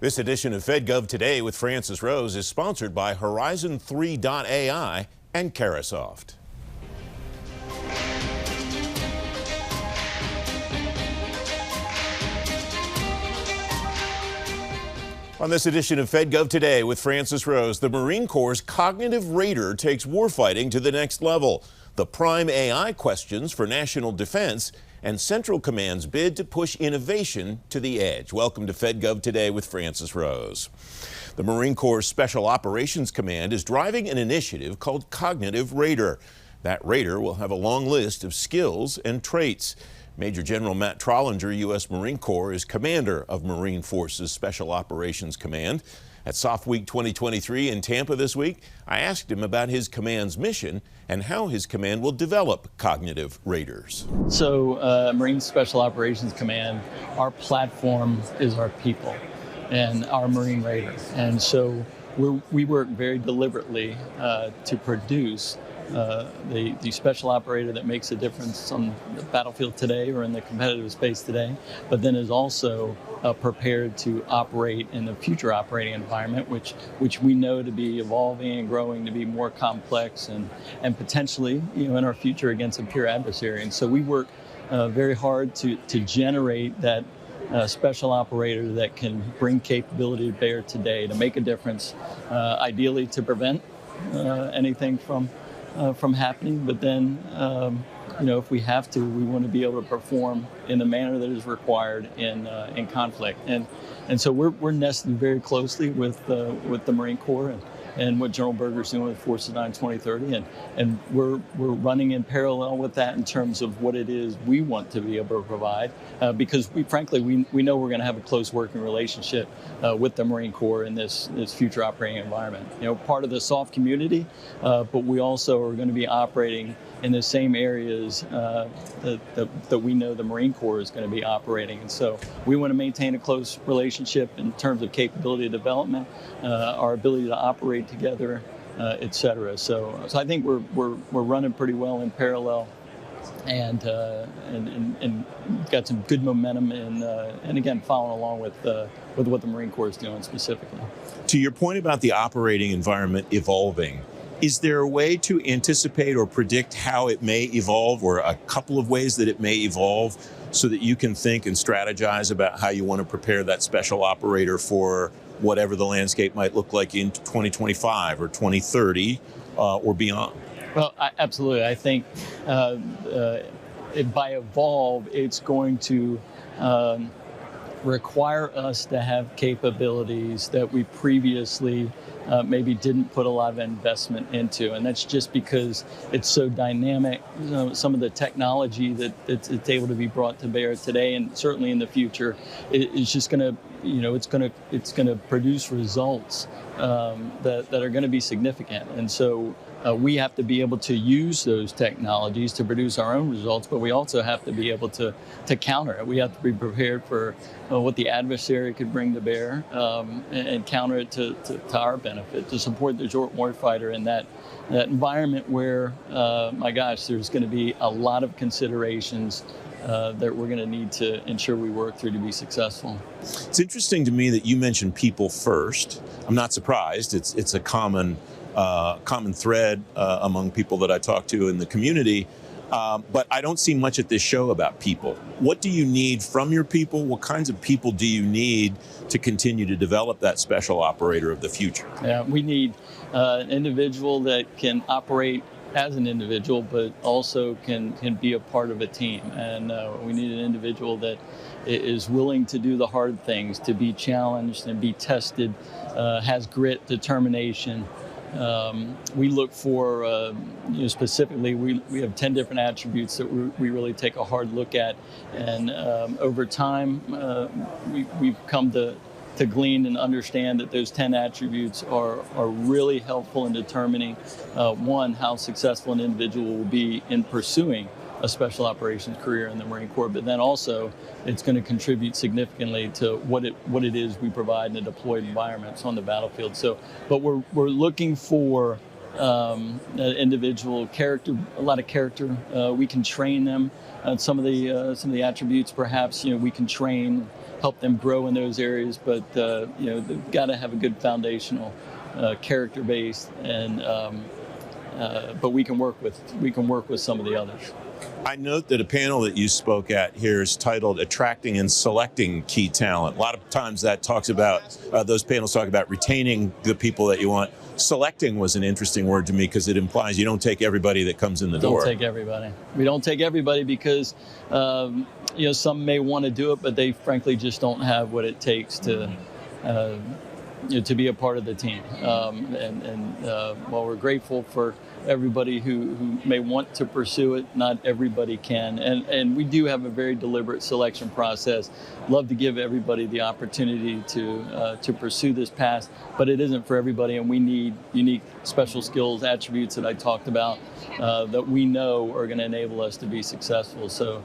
This edition of FedGov Today with Francis Rose is sponsored by Horizon 3.ai and Carasoft. On this edition of FedGov Today with Francis Rose, the Marine Corps' cognitive radar takes warfighting to the next level. The prime AI questions for national defense and Central Command's bid to push innovation to the edge. Welcome to FedGov Today with Francis Rose. The Marine Corps' Special Operations Command is driving an initiative called Cognitive Radar. That radar will have a long list of skills and traits. Major General Matt Trollinger, U.S. Marine Corps, is commander of Marine Forces Special Operations Command. At Soft Week 2023 in Tampa this week, I asked him about his command's mission and how his command will develop cognitive radars. So, Marine Special Operations Command, our platform is our people and our Marine radar. And so we work very deliberately to produce the special operator that makes a difference on the battlefield today or in the competitive space today, but then is also prepared to operate in the future operating environment, which we know to be evolving and growing to be more complex and potentially, in our future against a peer adversary. And so we work very hard to generate that special operator that can bring capability to bear today to make a difference, ideally to prevent anything from happening, but then, if we have to, we want to be able to perform in the manner that is required in conflict. And so we're nested very closely with the Marine Corps and what General Berger's doing with Forces 9 2030, and we're running in parallel with that in terms of what it is we want to be able to provide, because we know we're going to have a close working relationship with the Marine Corps in this future operating environment. Part of the SOF community, but we also are going to be operating in the same areas that we know the Marine Corps is going to be operating. And so we want to maintain a close relationship in terms of capability development, our ability to operate together, et cetera. So I think we're running pretty well in parallel, and got some good momentum and again following along with what the Marine Corps is doing specifically. To your point about the operating environment evolving, is there a way to anticipate or predict how it may evolve, or a couple of ways that it may evolve, so that you can think and strategize about how you want to prepare that special operator for whatever the landscape might look like in 2025 or 2030 or beyond? Well, absolutely. I think by evolve, it's going to require us to have capabilities that we previously maybe didn't put a lot of investment into, and that's just because it's so dynamic. Some of the technology that it's able to be brought to bear today, and certainly in the future, is just going to, it's going to produce results that are going to be significant, and so. We have to be able to use those technologies to produce our own results, but we also have to be able to counter it. We have to be prepared for what the adversary could bring to bear and counter it to our benefit, to support the joint warfighter in that environment where, there's going to be a lot of considerations that we're going to need to ensure we work through to be successful. It's interesting to me that you mentioned people first. I'm not surprised. It's a common thread among people that I talk to in the community, but I don't see much at this show about people. What do you need from your people? What kinds of people do you need to continue to develop that special operator of the future? Yeah, we need an individual that can operate as an individual, but also can be a part of a team. And we need an individual that is willing to do the hard things, to be challenged and be tested, has grit, determination. We look for, specifically, we have 10 different attributes that we really take a hard look at. And over time, we've come to glean and understand that those 10 attributes are really helpful in determining, one, how successful an individual will be in pursuing a special operations career in the Marine Corps, but then also it's going to contribute significantly to what it is we provide in the deployed environments on the battlefield. So, but we're looking for individual character, a lot of character. We can train them. Some of the attributes, perhaps, we can train help them grow in those areas. But they've got to have a good foundational character base, and but we can work with some of the others. I note that a panel that you spoke at here is titled "Attracting and Selecting Key Talent." A lot of times that talks about, those panels talk about retaining the people that you want. Selecting was an interesting word to me because it implies you don't take everybody that comes in the door. Don't take everybody. We don't take everybody because some may want to do it, but they frankly just don't have what it takes to be a part of the team. While we're grateful for everybody who may want to pursue it, not everybody can. And we do have a very deliberate selection process. Love to give everybody the opportunity to pursue this path, but it isn't for everybody, and we need unique special skills, attributes that I talked about that we know are going to enable us to be successful. So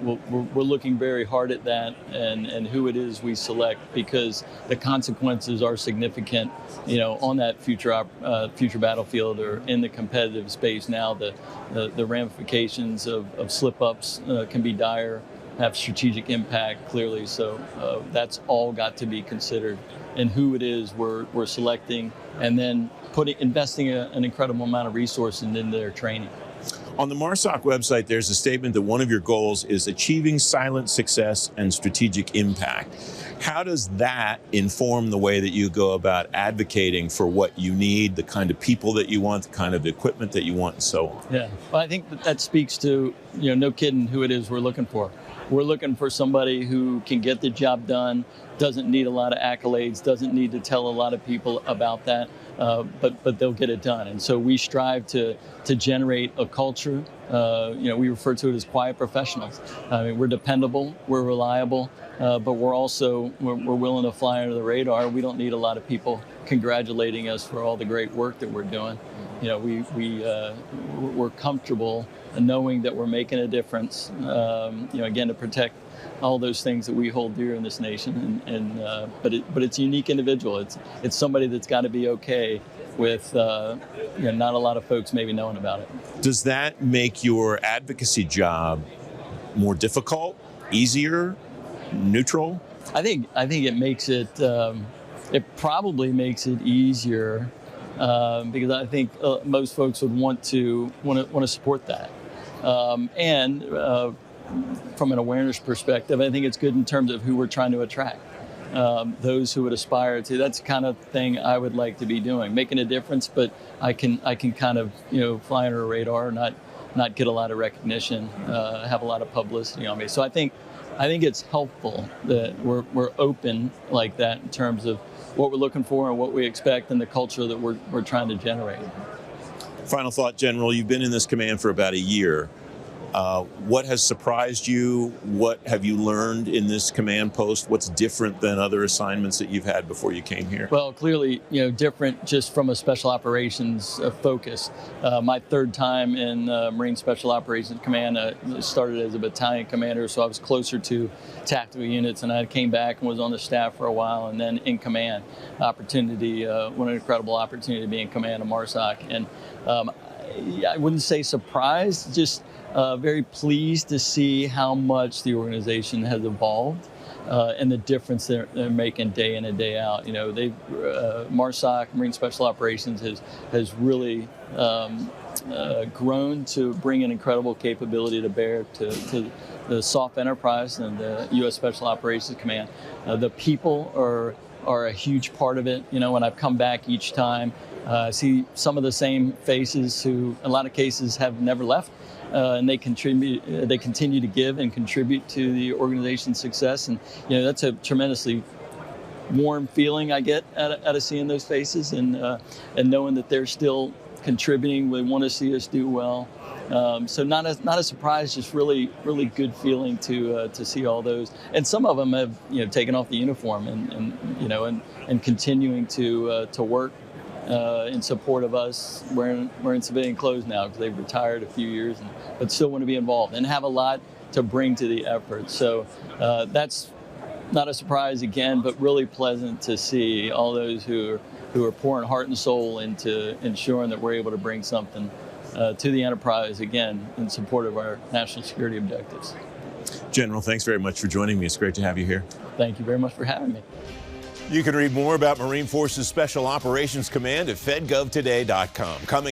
we're looking very hard at that and who it is we select, because the consequences are significant, on that future battlefield or in the competitive space now. The ramifications of slip-ups can be dire, have strategic impact clearly. So that's all got to be considered in who it is we're selecting, and then investing an incredible amount of resources into their training. On the MARSOC website, there's a statement that one of your goals is achieving silent success and strategic impact. How does that inform the way that you go about advocating for what you need, the kind of people that you want, the kind of equipment that you want, and so on? Yeah, well, I think that speaks to, no kidding, who it is we're looking for. We're looking for somebody who can get the job done, doesn't need a lot of accolades, doesn't need to tell a lot of people about that, but they'll get it done. And so we strive to generate a culture. We refer to it as quiet professionals. I mean, we're dependable, we're reliable, but we're willing to fly under the radar. We don't need a lot of people congratulating us for all the great work that we're doing. We're comfortable knowing that we're making a difference. Again, to protect all those things that we hold dear in this nation, but it's a unique individual. It's somebody that's got to be okay with not a lot of folks maybe knowing about it. Does that make your advocacy job more difficult, easier, neutral? I think it makes it. It probably makes it easier because I think most folks would want to support that, and from an awareness perspective, I think it's good in terms of who we're trying to attract. Those who would aspire to. That's the kind of thing I would like to be doing, making a difference. But I can kind of fly under a radar, not get a lot of recognition, have a lot of publicity on me. So I think it's helpful that we're open like that in terms of what we're looking for and what we expect and the culture that we're trying to generate. Final thought, General. You've been in this command for about a year. What has surprised you? What have you learned in this command post? What's different than other assignments that you've had before you came here? Well, clearly, different just from a special operations focus. My third time in Marine Special Operations Command, started as a battalion commander, so I was closer to tactical units, and I came back and was on the staff for a while, and then in command. What an incredible opportunity to be in command of MARSOC. And I wouldn't say surprised, just very pleased to see how much the organization has evolved and the difference they're making day in and day out. MARSOC, Marine Special Operations, has really grown to bring an incredible capability to bear to the soft enterprise and the U.S. Special Operations Command. The people are a huge part of it. When I've come back each time, I see some of the same faces who, in a lot of cases, have never left. And they continue to give and contribute to the organization's success, and that's a tremendously warm feeling I get out of seeing those faces and knowing that they're still contributing. They want to see us do well. So not a surprise, just really good feeling to see all those, and some of them have taken off the uniform and continuing to work in support of us wearing civilian clothes now because they've retired a few years, but still want to be involved and have a lot to bring to the effort. So that's not a surprise again, but really pleasant to see all those who are pouring heart and soul into ensuring that we're able to bring something to the enterprise, again, in support of our national security objectives. General, thanks very much for joining me. It's great to have you here. Thank you very much for having me. You can read more about Marine Forces Special Operations Command at fedgovtoday.com. Coming